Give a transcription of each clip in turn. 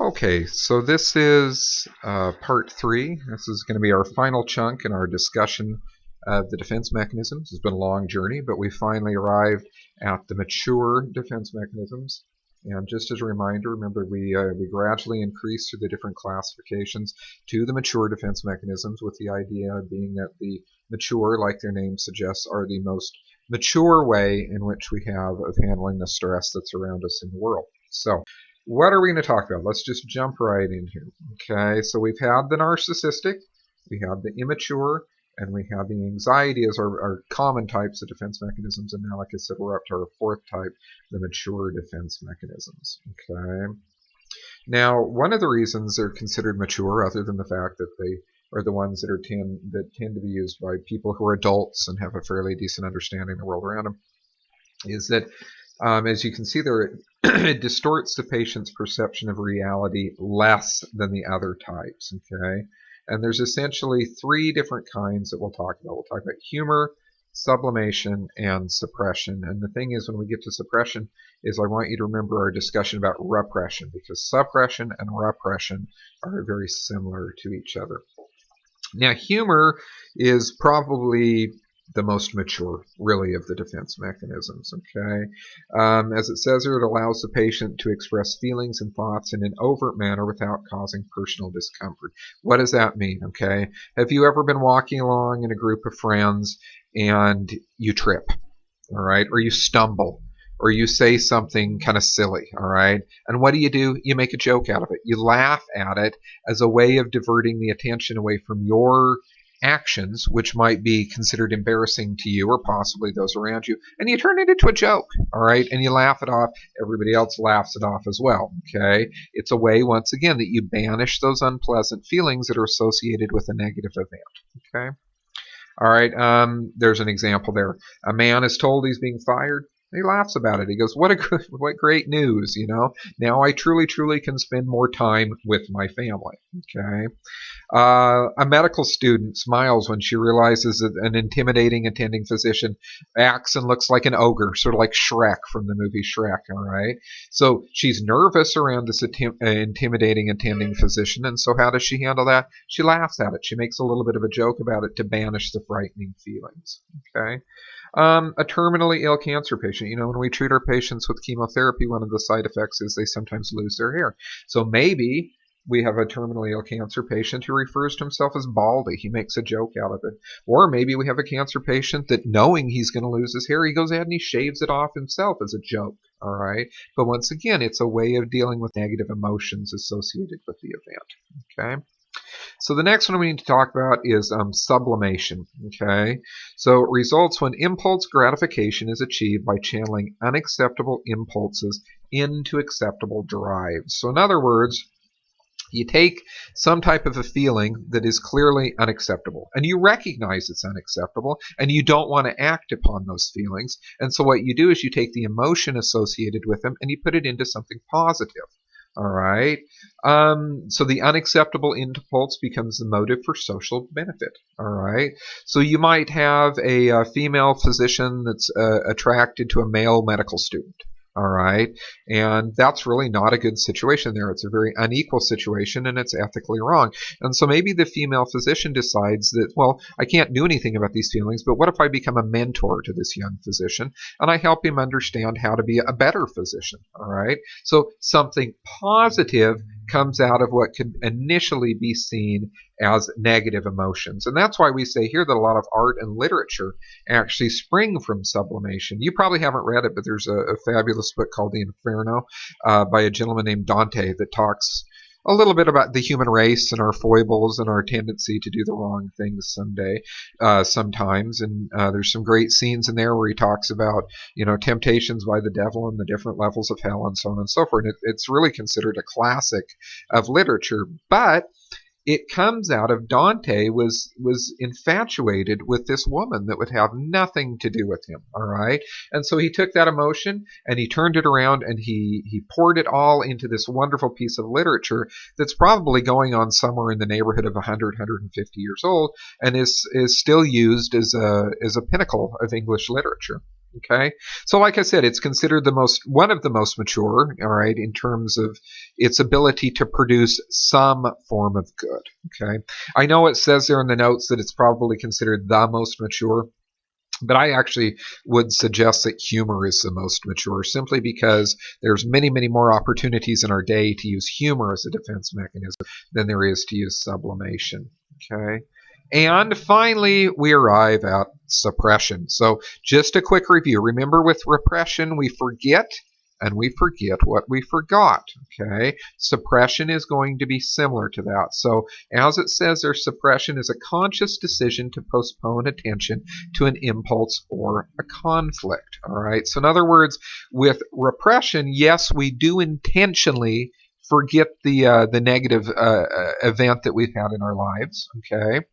Okay, so this is part 3. This is going to be our final chunk in our discussion of the defense mechanisms. It's been a long journey, but we finally arrived at the mature defense mechanisms. And just as a reminder, remember we gradually increase through the different classifications to the mature defense mechanisms, with the idea being that the mature, like their name suggests, are the most mature way in which we have of handling the stress that's around us in the world. So what are we going to talk about? Let's just jump right in here. Okay, so we've had the narcissistic, we have the immature, and we have the anxiety as our common types of defense mechanisms. And now, like I said, we're up to our fourth type, the mature defense mechanisms. Okay. Now, one of the reasons they're considered mature, other than the fact that they are the ones that tend to be used by people who are adults and have a fairly decent understanding of the world around them, is that as you can see there, it distorts the patient's perception of reality less than the other types, okay? And there's essentially 3 different kinds that we'll talk about. We'll talk about humor, sublimation, and suppression. And the thing is, when we get to suppression, is I want you to remember our discussion about repression, because suppression and repression are very similar to each other. Now, humor is probably the most mature, really, of the defense mechanisms, okay? As it says here, it allows the patient to express feelings and thoughts in an overt manner without causing personal discomfort. What does that mean, okay? Have you ever been walking along in a group of friends and you trip, all right? Or you stumble, or you say something kind of silly, all right? And what do? You make a joke out of it. You laugh at it as a way of diverting the attention away from your actions, which might be considered embarrassing to you or possibly those around you, and you turn it into a joke, all right? And you laugh it off. Everybody else laughs it off as well, okay? It's a way, once again, that you banish those unpleasant feelings that are associated with a negative event, okay? All right, there's an example there. A man is told he's being fired. He laughs about it. He goes, what great news, you know? Now I truly can spend more time with my family, okay? A medical student smiles when she realizes that an intimidating attending physician acts and looks like an ogre, sort of like Shrek from the movie Shrek, all right? So she's nervous around this intimidating attending physician, and so how does she handle that? She laughs at it. She makes a little bit of a joke about it to banish the frightening feelings, okay? A terminally ill cancer patient. You know, when we treat our patients with chemotherapy, one of the side effects is they sometimes lose their hair. So maybe we have a terminally ill cancer patient who refers to himself as baldy. He makes a joke out of it. Or maybe we have a cancer patient that, knowing he's going to lose his hair, he goes ahead and he shaves it off himself as a joke. All right. But once again, it's a way of dealing with negative emotions associated with the event. Okay. So the next one we need to talk about is sublimation, okay? So it results when impulse gratification is achieved by channeling unacceptable impulses into acceptable drives. So in other words, you take some type of a feeling that is clearly unacceptable, and you recognize it's unacceptable, and you don't want to act upon those feelings. And so what you do is you take the emotion associated with them and you put it into something positive. All right. So the unacceptable impulse becomes the motive for social benefit. All right. So you might have a female physician that's attracted to a male medical student. All right. And that's really not a good situation there. It's a very unequal situation, and it's ethically wrong. And so maybe the female physician decides that, well, I can't do anything about these feelings, but what if I become a mentor to this young physician and I help him understand how to be a better physician? All right. So something positive comes out of what could initially be seen as negative emotions. And that's why we say here that a lot of art and literature actually spring from sublimation. You probably haven't read it, but there's a fabulous book called The Inferno by a gentleman named Dante that talks a little bit about the human race and our foibles and our tendency to do the wrong things sometimes. And there's some great scenes in there where he talks about, you know, temptations by the devil and the different levels of hell and so on and so forth. And it's really considered a classic of literature. But it comes out of Dante was infatuated with this woman that would have nothing to do with him, all right? And so he took that emotion and he turned it around and he poured it all into this wonderful piece of literature that's probably going on somewhere in the neighborhood of 100, 150 years old, and is still used as a pinnacle of English literature. Okay, so like I said, it's considered one of the most mature, all right, in terms of its ability to produce some form of good. Okay, I know it says there in the notes that it's probably considered the most mature, but I actually would suggest that humor is the most mature, simply because there's many, many more opportunities in our day to use humor as a defense mechanism than there is to use sublimation. Okay. And finally, we arrive at suppression. So just a quick review. Remember, with repression, we forget and we forget what we forgot. Okay. Suppression is going to be similar to that. So as it says there, suppression is a conscious decision to postpone attention to an impulse or a conflict. All right. So in other words, with repression, yes, we do intentionally forget the negative event that we've had in our lives. Okay.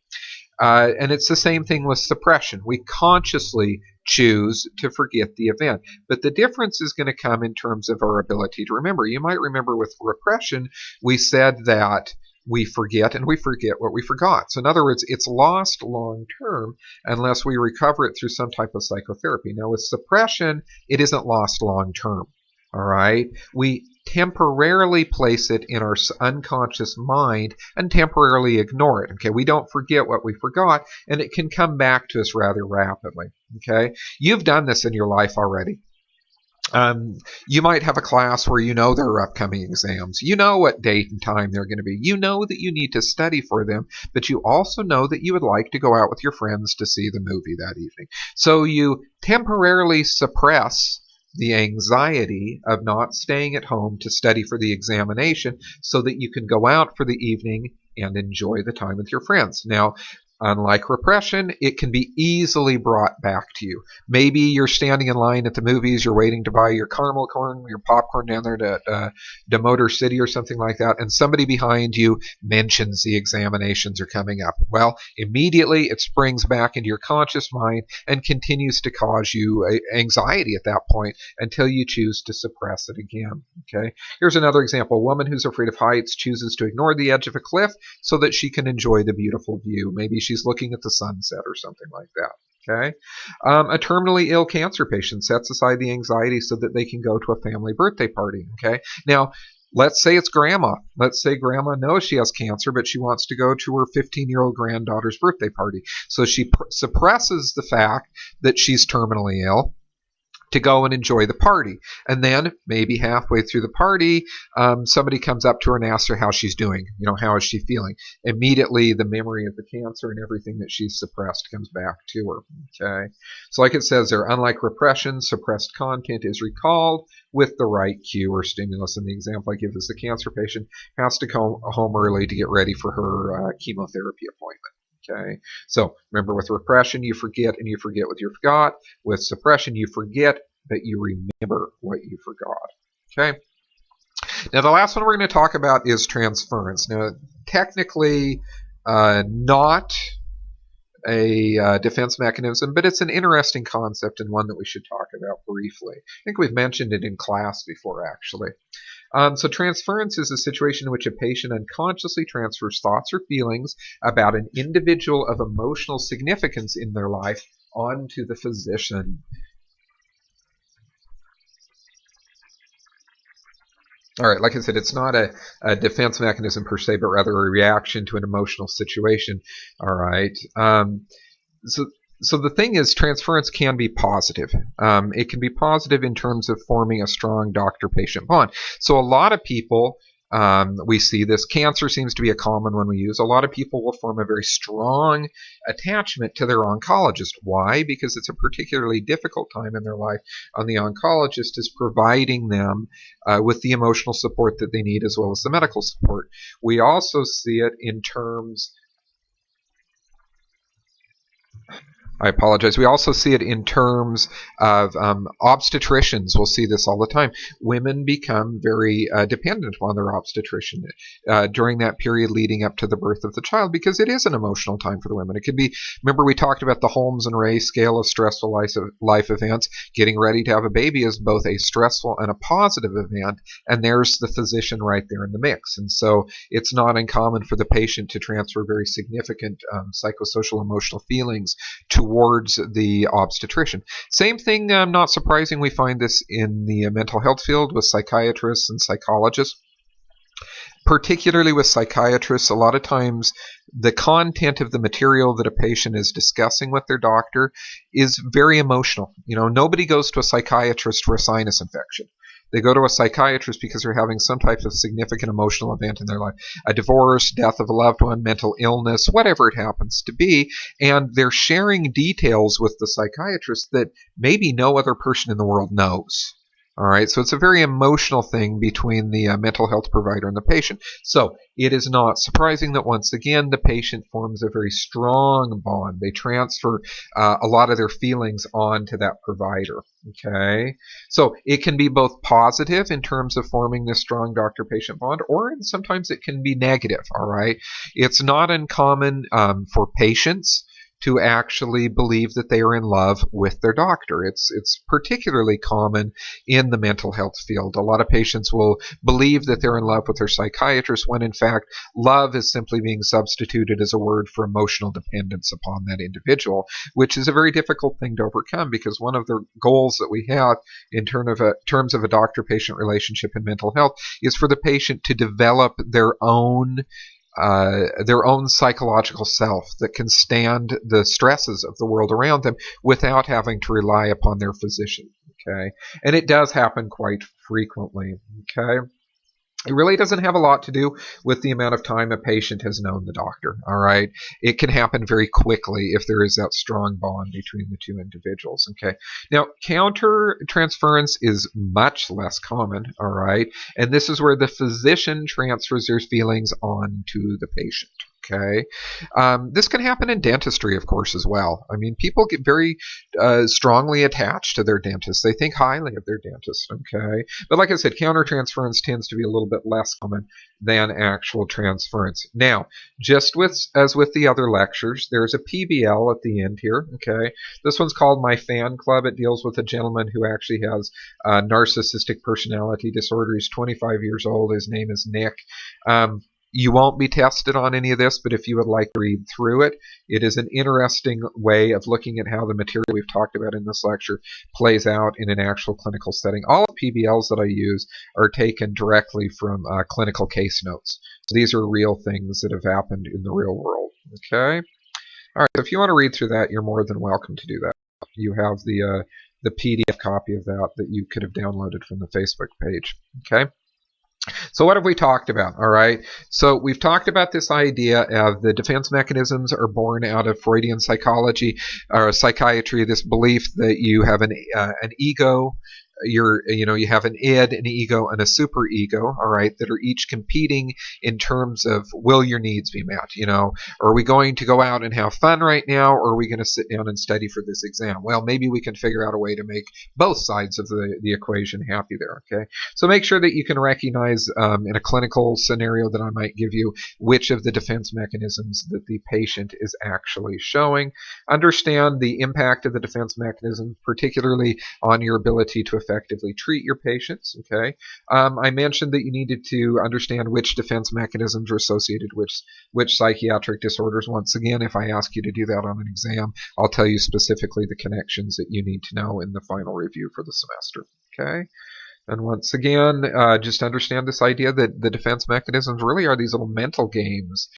And it's the same thing with suppression. We consciously choose to forget the event. But the difference is going to come in terms of our ability to remember. You might remember with repression, we said that we forget and we forget what we forgot. So in other words, it's lost long term unless we recover it through some type of psychotherapy. Now with suppression, it isn't lost long term. All right. We temporarily place it in our unconscious mind and temporarily ignore it. Okay. We don't forget what we forgot, and it can come back to us rather rapidly. Okay. You've done this in your life already. You might have a class where you know there are upcoming exams. You know what date and time they're going to be. You know that you need to study for them, but you also know that you would like to go out with your friends to see the movie that evening. So you temporarily suppress the anxiety of not staying at home to study for the examination so that you can go out for the evening and enjoy the time with your friends. Now, unlike repression, it can be easily brought back to you. Maybe you're standing in line at the movies, you're waiting to buy your caramel corn, your popcorn down there to Motor City or something like that, and somebody behind you mentions the examinations are coming up. Well, immediately it springs back into your conscious mind and continues to cause you anxiety at that point until you choose to suppress it again. Okay. Here's another example. A woman who's afraid of heights chooses to ignore the edge of a cliff so that she can enjoy the beautiful view. Maybe she's looking at the sunset or something like that. Okay. A terminally ill cancer patient sets aside the anxiety so that they can go to a family birthday party. Okay. Now, let's say it's grandma. Let's say grandma knows she has cancer, but she wants to go to her 15-year-old granddaughter's birthday party. So she suppresses the fact that she's terminally ill to go and enjoy the party. And then maybe halfway through the party, somebody comes up to her and asks her how she's doing. How is she feeling? Immediately, the memory of the cancer and everything that she's suppressed comes back to her. Okay. So like it says there, unlike repression, suppressed content is recalled with the right cue or stimulus. And the example I give is the cancer patient has to go home early to get ready for her chemotherapy appointment. Okay, so remember, with repression, you forget and you forget what you forgot. With suppression, you forget, but you remember what you forgot. Okay, now the last one we're going to talk about is transference. Now, technically, not a defense mechanism, but it's an interesting concept and one that we should talk about briefly. I think we've mentioned it in class before, actually. So transference is a situation in which a patient unconsciously transfers thoughts or feelings about an individual of emotional significance in their life onto the physician. All right, like I said, it's not a defense mechanism per se, but rather a reaction to an emotional situation. All right. So the thing is, transference can be positive. It can be positive in terms of forming a strong doctor-patient bond. So a lot of people, we see this. Cancer seems to be a common one we use. A lot of people will form a very strong attachment to their oncologist. Why? Because it's a particularly difficult time in their life, and the oncologist is providing them with the emotional support that they need as well as the medical support. We also see it in terms I apologize. We also see it in terms of obstetricians. We'll see this all the time. Women become very dependent on their obstetrician during that period leading up to the birth of the child, because it is an emotional time for the women. It could be, remember we talked about the Holmes and Ray scale of stressful life events. Getting ready to have a baby is both a stressful and a positive event, and there's the physician right there in the mix. And so it's not uncommon for the patient to transfer very significant psychosocial emotional feelings to towards the obstetrician. Same thing, not surprising, we find this in the mental health field with psychiatrists and psychologists. Particularly with psychiatrists, a lot of times the content of the material that a patient is discussing with their doctor is very emotional. Nobody goes to a psychiatrist for a sinus infection. They go to a psychiatrist because they're having some type of significant emotional event in their life, a divorce, death of a loved one, mental illness, whatever it happens to be, and they're sharing details with the psychiatrist that maybe no other person in the world knows. All right, so it's a very emotional thing between the mental health provider and the patient. So it is not surprising that once again the patient forms a very strong bond. They transfer a lot of their feelings onto that provider. Okay, so it can be both positive in terms of forming this strong doctor-patient bond, or sometimes it can be negative. All right, it's not uncommon for patients to actually believe that they are in love with their doctor. It's particularly common in the mental health field. A lot of patients will believe that they're in love with their psychiatrist when in fact love is simply being substituted as a word for emotional dependence upon that individual, which is a very difficult thing to overcome, because one of the goals that we have in terms of a doctor-patient relationship in mental health is for the patient to develop their own psychological self that can stand the stresses of the world around them without having to rely upon their physician. Okay, and it does happen quite frequently. Okay. It really doesn't have a lot to do with the amount of time a patient has known the doctor. All right, it can happen very quickly if there is that strong bond between the two individuals. Okay, now counter transference is much less common. All right, and this is where the physician transfers their feelings on to the patient. Okay, this can happen in dentistry, of course, as well. I mean, people get very strongly attached to their dentist. They think highly of their dentist. Okay, but like I said, countertransference tends to be a little bit less common than actual transference. Now, just as with the other lectures, there's a PBL at the end here. Okay, this one's called My Fan Club. It deals with a gentleman who actually has narcissistic personality disorder. He's 25 years old. His name is Nick. You won't be tested on any of this, but if you would like to read through it, it is an interesting way of looking at how the material we've talked about in this lecture plays out in an actual clinical setting. All the PBLs that I use are taken directly from clinical case notes. So these are real things that have happened in the real world. Okay? All right, so if you want to read through that, you're more than welcome to do that. You have the PDF copy of that you could have downloaded from the Facebook page. Okay? So what have we talked about? All right. So we've talked about this idea of the defense mechanisms are born out of Freudian psychology or psychiatry. This belief that you have an ego, you have an id, an ego, and a superego. All right, that are each competing in terms of will your needs be met? Are we going to go out and have fun right now, or are we going to sit down and study for this exam? Well, maybe we can figure out a way to make both sides of the equation happy there. Okay, so make sure that you can recognize in a clinical scenario that I might give you which of the defense mechanisms that the patient is actually showing. Understand the impact of the defense mechanisms, particularly on your ability to effectively treat your patients. Okay, I mentioned that you needed to understand which defense mechanisms are associated with which psychiatric disorders. Once again, if I ask you to do that on an exam, I'll tell you specifically the connections that you need to know in the final review for the semester. Okay. And once again, just understand this idea that the defense mechanisms really are these little mental games